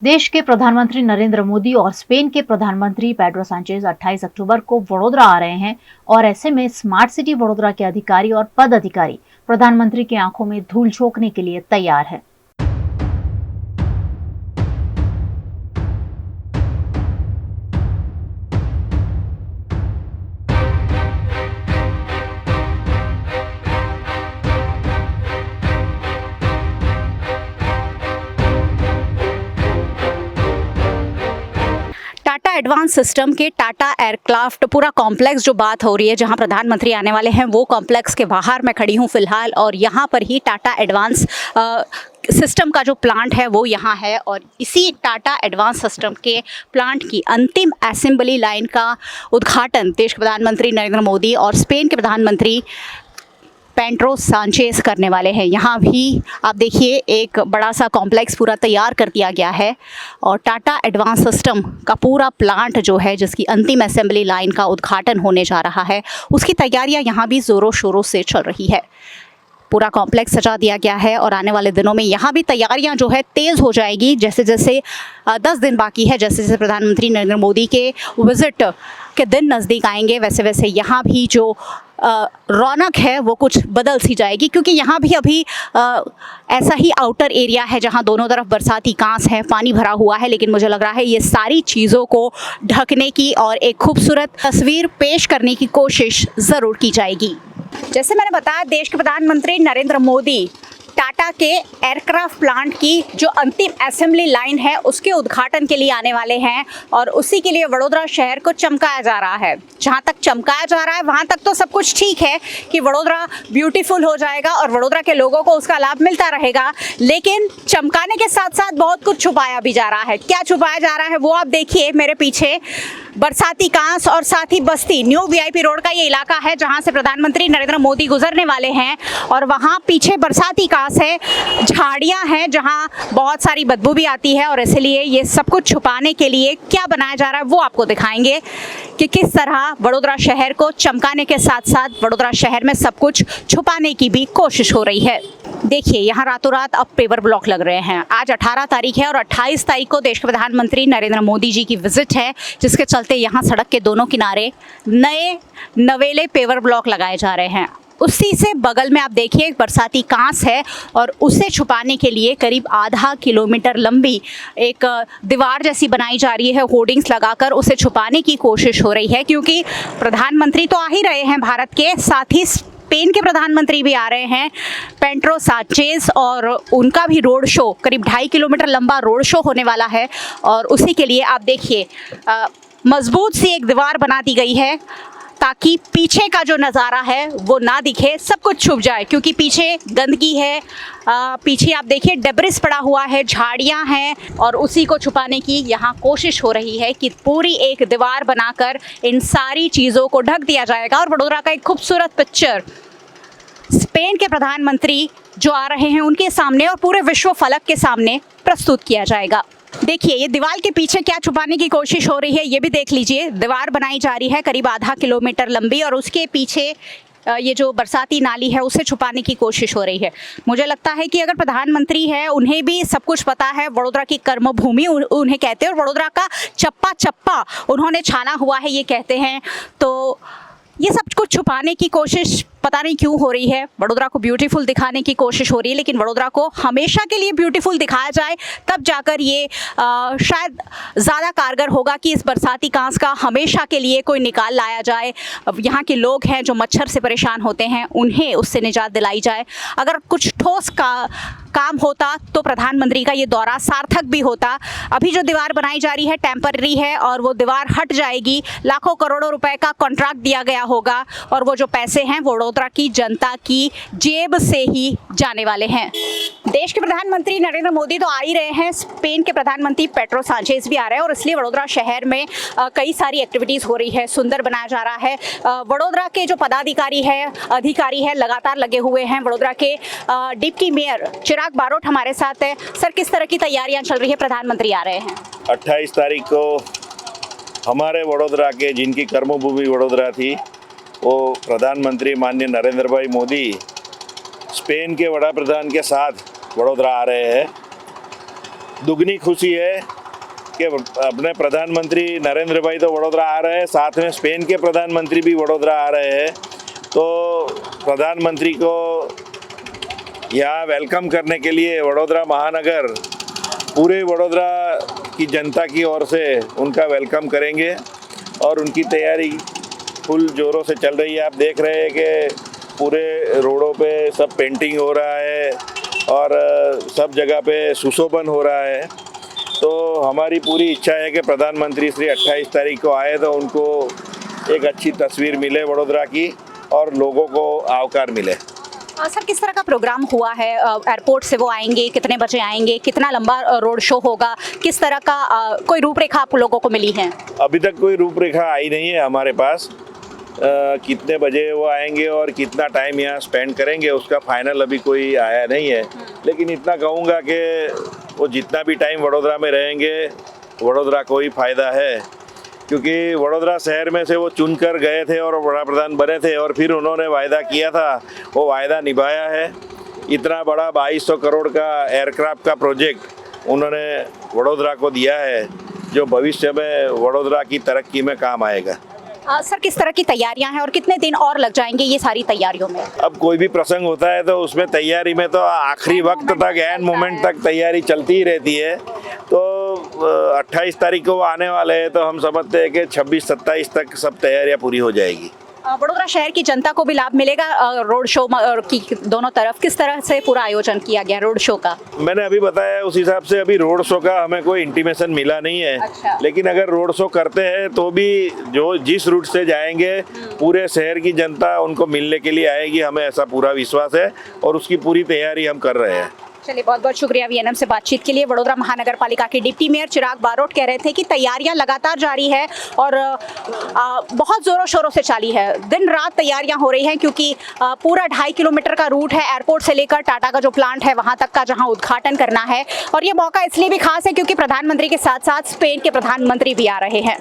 देश के प्रधानमंत्री नरेंद्र मोदी और स्पेन के प्रधानमंत्री पेड्रो सांचेज 28 अक्टूबर को वडोदरा आ रहे हैं और ऐसे में स्मार्ट सिटी वडोदरा के अधिकारी और पद अधिकारी प्रधानमंत्री की आंखों में धूल झोंकने के लिए तैयार हैं। टाटा एडवांस सिस्टम के टाटा एयरक्राफ्ट पूरा कॉम्प्लेक्स जो बात हो रही है, जहां प्रधानमंत्री आने वाले हैं, वो कॉम्प्लेक्स के बाहर मैं खड़ी हूं फिलहाल। और यहां पर ही टाटा एडवांस सिस्टम का जो प्लांट है वो यहाँ है। और इसी टाटा एडवांस सिस्टम के प्लांट की अंतिम असेंबली लाइन का उद्घाटन देश के प्रधानमंत्री नरेंद्र मोदी और स्पेन के प्रधानमंत्री पेड्रो सांचेज करने वाले हैं। यहाँ भी आप देखिए एक बड़ा सा कॉम्प्लेक्स पूरा तैयार कर दिया गया है और टाटा एडवांस सिस्टम का पूरा प्लांट जो है, जिसकी अंतिम असेंबली लाइन का उद्घाटन होने जा रहा है, उसकी तैयारियाँ यहाँ भी ज़ोरों शोरों से चल रही है। पूरा कॉम्प्लेक्स सजा दिया गया है और आने वाले दिनों में यहाँ भी तैयारियाँ जो है तेज़ हो जाएगी। जैसे जैसे 10 दिन बाकी है, जैसे जैसे प्रधानमंत्री नरेंद्र मोदी के विज़िट के दिन नज़दीक आएंगे, वैसे वैसे यहाँ भी जो रौनक है वो कुछ बदल सी जाएगी। क्योंकि यहाँ भी अभी ऐसा ही आउटर एरिया है जहाँ दोनों तरफ बरसाती कांस है, पानी भरा हुआ है, लेकिन मुझे लग रहा है ये सारी चीज़ों को ढकने की और एक खूबसूरत तस्वीर पेश करने की कोशिश ज़रूर की जाएगी। जैसे मैंने बताया, देश के प्रधानमंत्री नरेंद्र मोदी टाटा के एयरक्राफ्ट प्लांट की जो अंतिम असेंबली लाइन है उसके उद्घाटन के लिए आने वाले हैं और उसी के लिए वडोदरा शहर को चमकाया जा रहा है। जहां तक चमकाया जा रहा है वहां तक तो सब कुछ ठीक है कि वडोदरा ब्यूटीफुल हो जाएगा और वडोदरा के लोगों को उसका लाभ मिलता रहेगा, लेकिन चमकाने के साथ साथ बहुत कुछ छुपाया भी जा रहा है। क्या छुपाया जा रहा है वो आप देखिए मेरे पीछे। बरसाती कांस और साथ ही बस्ती न्यू वीआईपी रोड का ये इलाका है जहां से प्रधानमंत्री नरेंद्र मोदी गुजरने वाले हैं और वहां पीछे बरसाती कांस है, झाड़ियां हैं जहां बहुत सारी बदबू भी आती है और इसलिए ये सब कुछ छुपाने के लिए क्या बनाया जा रहा है वो आपको दिखाएंगे कि किस तरह वडोदरा शहर को चमकाने के साथ साथ वडोदरा शहर में सब कुछ छुपाने की भी कोशिश हो रही है। देखिए यहाँ रातों रात अब पेवर ब्लॉक लग रहे हैं। आज 18 तारीख है और 28 तारीख को देश के प्रधानमंत्री नरेंद्र मोदी जी की विजिट है, जिसके चलते यहाँ सड़क के दोनों किनारे नए नवेले पेवर ब्लॉक लगाए जा रहे हैं। उसी से बगल में आप देखिए एक बरसाती कांस है और उसे छुपाने के लिए करीब आधा किलोमीटर लंबी एक दीवार जैसी बनाई जा रही है, होर्डिंग्स लगाकर उसे छुपाने की कोशिश हो रही है। क्योंकि प्रधानमंत्री तो आ ही रहे हैं भारत के, साथ ही स्पेन के प्रधानमंत्री भी आ रहे हैं पेड्रो सांचेज, और उनका भी रोड शो करीब 2.5 किलोमीटर लंबा रोड शो होने वाला है। और उसी के लिए आप देखिए मजबूत सी एक दीवार बना दी गई है ताकि पीछे का जो नज़ारा है वो ना दिखे, सब कुछ छुप जाए। क्योंकि पीछे गंदगी है, पीछे आप देखिए डेब्रिस पड़ा हुआ है, झाड़ियां हैं और उसी को छुपाने की यहाँ कोशिश हो रही है कि पूरी एक दीवार बनाकर इन सारी चीज़ों को ढक दिया जाएगा और वडोदरा का एक खूबसूरत पिक्चर स्पेन के प्रधानमंत्री जो आ रहे हैं उनके सामने और पूरे विश्व फलक के सामने प्रस्तुत किया जाएगा। देखिए ये दीवार के पीछे क्या छुपाने की कोशिश हो रही है ये भी देख लीजिए। दीवार बनाई जा रही है करीब आधा किलोमीटर लंबी और उसके पीछे ये जो बरसाती नाली है उसे छुपाने की कोशिश हो रही है। मुझे लगता है कि अगर प्रधानमंत्री है उन्हें भी सब कुछ पता है। वडोदरा की कर्मभूमि उन्हें कहते हैं और वडोदरा का चप्पा चप्पा उन्होंने छाना हुआ है ये कहते हैं। तो ये सब कुछ छुपाने की कोशिश पता नहीं क्यों हो रही है। वडोदरा को ब्यूटीफुल दिखाने की कोशिश हो रही है, लेकिन वडोदरा को हमेशा के लिए ब्यूटीफुल दिखाया जाए तब जाकर ये शायद ज़्यादा कारगर होगा कि इस बरसाती कांस का हमेशा के लिए कोई निकाल लाया जाए। यहाँ के लोग हैं जो मच्छर से परेशान होते हैं, उन्हें उससे निजात दिलाई जाए। अगर कुछ ठोस काम होता तो प्रधानमंत्री का ये दौरा सार्थक भी होता। अभी जो दीवार बनाई जा रही है टेम्पररी है और वो दीवार हट जाएगी, लाखों करोड़ों रुपए का कॉन्ट्रैक्ट दिया गया होगा और वो जो पैसे हैं वडोदरा की जनता की जेब से ही जाने वाले हैं। देश के प्रधानमंत्री नरेंद्र मोदी तो आ ही रहे हैं, स्पेन के प्रधानमंत्री पेड्रो सांचेज भी आ रहे हैं और इसलिए वडोदरा शहर में कई सारी एक्टिविटीज़ हो रही है, सुंदर बनाया जा रहा है। वडोदरा के जो पदाधिकारी है, अधिकारी है, लगातार लगे हुए हैं। वडोदरा के डिप्टी मेयर चिराग बारोट हमारे साथ है। सर, किस तरह की तैयारियां चल रही है? प्रधानमंत्री आ रहे हैं 28 तारीख को। हमारे वडोदरा के जिनकी कर्मभूमि वडोदरा थी, वो प्रधानमंत्री माननीय नरेंद्र भाई मोदी स्पेन के वड़ा प्रधान के साथ वडोदरा आ रहे हैं दुगनी खुशी है कि अपने प्रधानमंत्री नरेंद्र भाई तो वडोदरा आ रहे हैं, साथ में स्पेन के प्रधानमंत्री भी वडोदरा आ रहे हैं। तो प्रधानमंत्री को यहाँ वेलकम करने के लिए वडोदरा महानगर पूरे वडोदरा की जनता की ओर से उनका वेलकम करेंगे और उनकी तैयारी फुल जोरों से चल रही है। आप देख रहे हैं कि पूरे रोडों पे सब पेंटिंग हो रहा है और सब जगह पे सुशोभन हो रहा है। तो हमारी पूरी इच्छा है कि प्रधानमंत्री श्री 28 तारीख को आए तो उनको एक अच्छी तस्वीर मिले वडोदरा की और लोगों को आवकार मिले। सर, किस तरह का प्रोग्राम हुआ है? एयरपोर्ट से वो आएंगे, कितने बजे आएंगे, कितना लंबा रोड शो होगा, किस तरह का कोई रूपरेखा आप लोगों को मिली है? अभी तक कोई रूपरेखा आई नहीं है हमारे पास। कितने बजे वो आएंगे और कितना टाइम यहाँ स्पेंड करेंगे उसका फाइनल अभी कोई आया नहीं है। लेकिन इतना कहूँगा कि वो जितना भी टाइम वडोदरा में रहेंगे वडोदरा को ही फ़ायदा है, क्योंकि वडोदरा शहर में से वो चुनकर गए थे और बड़ा प्रधान बने थे और फिर उन्होंने वायदा किया था, वो वायदा निभाया है। इतना बड़ा 2200 करोड़ का एयरक्राफ्ट का प्रोजेक्ट उन्होंने वडोदरा को दिया है जो भविष्य में वडोदरा की तरक्की में काम आएगा। सर, किस तरह की तैयारियां हैं और कितने दिन और लग जाएंगे ये सारी तैयारियों में? अब कोई भी प्रसंग होता है तो उसमें तैयारी में तो आखिरी वक्त तक, एंड मोमेंट तक तैयारी चलती ही रहती है। तो 28 तारीख को वो आने वाले हैं तो हम समझते हैं कि 26-27 तक सब तैयारियां पूरी हो जाएगी। वडोदरा शहर की जनता को भी लाभ मिलेगा रोड शो की दोनों तरफ? किस तरह से पूरा आयोजन किया गया रोड शो का? मैंने अभी बताया उस हिसाब से अभी रोड शो का हमें कोई इंटीमेशन मिला नहीं है। अच्छा। लेकिन अगर रोड शो करते हैं तो भी जो जिस रूट से जाएंगे पूरे शहर की जनता उनको मिलने के लिए आएगी, हमें ऐसा पूरा विश्वास है और उसकी पूरी तैयारी हम कर रहे हैं। चलिए, बहुत बहुत शुक्रिया वीएनएम से बातचीत के लिए। वडोदरा महानगर पालिका के डिप्टी मेयर चिराग बारोट कह रहे थे कि तैयारियां लगातार जारी है और बहुत जोरों शोरों से चाली है, दिन रात तैयारियां हो रही हैं, क्योंकि पूरा 2.5 किलोमीटर का रूट है एयरपोर्ट से लेकर टाटा का जो प्लांट है वहां तक का, जहां उद्घाटन करना है। और ये मौका इसलिए भी खास है क्योंकि प्रधानमंत्री के साथ साथ स्पेन के प्रधानमंत्री भी आ रहे हैं।